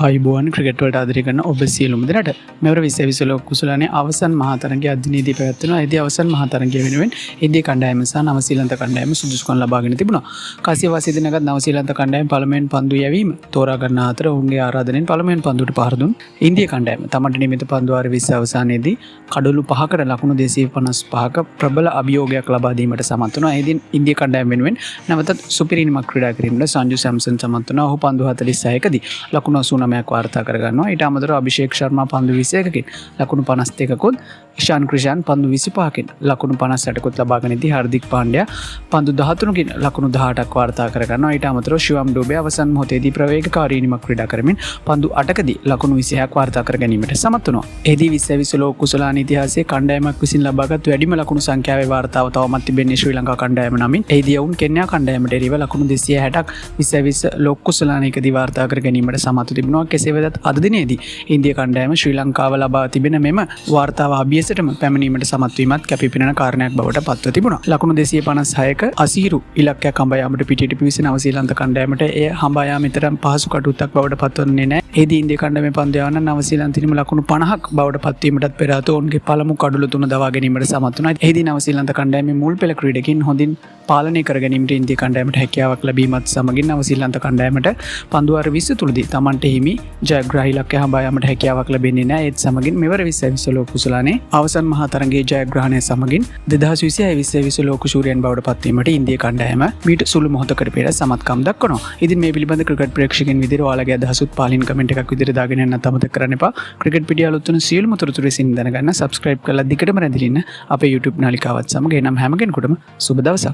ආයුබෝවන් ක්‍රිකට් වලට ආදරය කරන ඔබ සියලුම දෙනාට මෙවර 2020 ලෝක කුසලානේ අවසන් මහා තරගයේ අධිනීති පැවැත්වෙනවා. එදී අවසන් මහා තරගය වෙනුවෙන් ඉන්දියා කණ්ඩායම සහ නවසීලන්ත කණ්ඩායම සුදුසුකම් ලබාගෙන තිබුණා. කාසියාවාසී දිනගත නවසීලන්ත කණ්ඩායම පළමුවෙන් පන්දු යැවීම තෝරා ගන්න අතර ඔවුන්ගේ ආරාධනෙන් පළමුවෙන් පන්දුවට පහර දුන් ඉන්දියා කණ්ඩායම තමන්ට නියමිත පන්දු වාර 20 අවසානයේදී කඩලු 5කට ලකුණු 255ක ප්‍රබල අභියෝගයක් ලබා දීමට සමත් වුණා. එදින ඉන්දියා කණ්ඩායම වෙනුවෙන් නැවතත් සුපිරිමක් ක්‍රීඩා කිරීමට සංජු සැම්සන් සමත් වුණා. ඔහු පන්දු 46කදී ලකුණු 89ක් වාර්තා කරගන්නවා. ඊට අමතරව අභිෂේක් ශර්මා පන්දු 21කින් ලකුණු 52කුත්, ඉෂාන් ක්‍රිෂාන් පන්දු 25කින් ලකුණු 58කුත් ලබාගෙන ඉදී හර්දික් පාණ්ඩ්‍යා පන්දු 13කින් ලකුණු 18ක් වාර්තා කරගන්නවා. ඊට අමතරව ශිවම් ඩුබේ අවසන් මොහොතේදී ප්‍රවේගකාරී ඉනිමක් ක්‍රීඩා කරමින් පන්දු 8කදී ලකුණු 26ක් වාර්තා කර ගැනීමට සමත් වුණා. එදී 2020 ලෝක කුසලාන ඉතිහාසයේ කණ්ඩායමක් විසින් ලබාගත් වැඩිම ලකුණු සංඛ්‍යාවේ වාර්තාව තවමත් තිබෙන්නේ ශ්‍රී ලංකා කණ්ඩායම නමින්. එදී ඔවුන් කෙන්යා කණ්ඩායමට එරෙහිව ලකුණු 260ක් 2020 ලෝක කුසලානයකදී වාර්තා කර ගැනීමට සමත් තිබෙනවා. කෙසේ වෙතත් අද දිනේදී ඉන්දියා කණ්ඩායම ශ්‍රී ලංකාව ලබා තිබෙන මෙම වාර්තාව අභියසටම පැමිණීමට සමත් වීමත් කැපිපෙනෙන කාරණයක් බවට පත්ව තිබුණා. ලකුණු 256ක අසීරු ඉලක්කයක් හඹා යාමට පිටියට පිවිසෙන නවසීලන්ත කණ්ඩායමට එය හඹා යාම තරම් පහසු කටයුත්තක් බවට පත්වන්නේ නැහැ. එදී ඉන්දියා කණ්ඩායමේ පන්දු යවන නවසීලන්තිනම ලකුණු 50ක් බවට පත්වීමටත් පෙර ආතෝ ඔවුන්ගේ පළමු කඩුළු 3 දවා ගැනීමට සමත් වුණා. එදී නවසීලන්ත කණ්ඩායමේ මුල් පෙළ ක්‍රීඩකින් හොඳින් පාලනය කර ගැනීමට ඉන්දියා කණ්ඩායමට හැකියාවක් ලැබීමත් සමගින් නවසීලන්ත කණ්ඩායමට පන්දු වාර 20 තුලදී තමන්ට හිමි ජයග්‍රාහී ඉලක්කය හඹා යාමට හැකියාවක් ලැබෙන්නේ නැහැ. ඒත් සමගින් මෙවර 2020 ලෝක කුසලානේ අවසන් මහා තරගයේ ජයග්‍රහණය සමගින් 2020 ලෝක ශූරයන් බවට පත්වීමට ඉන්දියා කණ්ඩායම මීට සුළු මොහොතකට පෙර සමත්කම් දක්වනවා. ඉතින් මේ පිළිබඳ ක්‍රිකට් ප්‍රේක්ෂකයන් විදිහට ඔයාලගේ අදහසුත් පාලින් කමෙන්ට් එකක් විදිහට දාගෙන යන්නත් අමතක කරන්න එපා. ක්‍රිකට් පිටිය අලුත් වෙන සියලුම තොරතුරු විසින් දැනගන්න subscribe කරලා දිගටම රැඳිලා ඉන්න අපේ YouTube නාලිකාවත් සමග එනම් හැම කෙනෙකුටම සුබ දවසක්.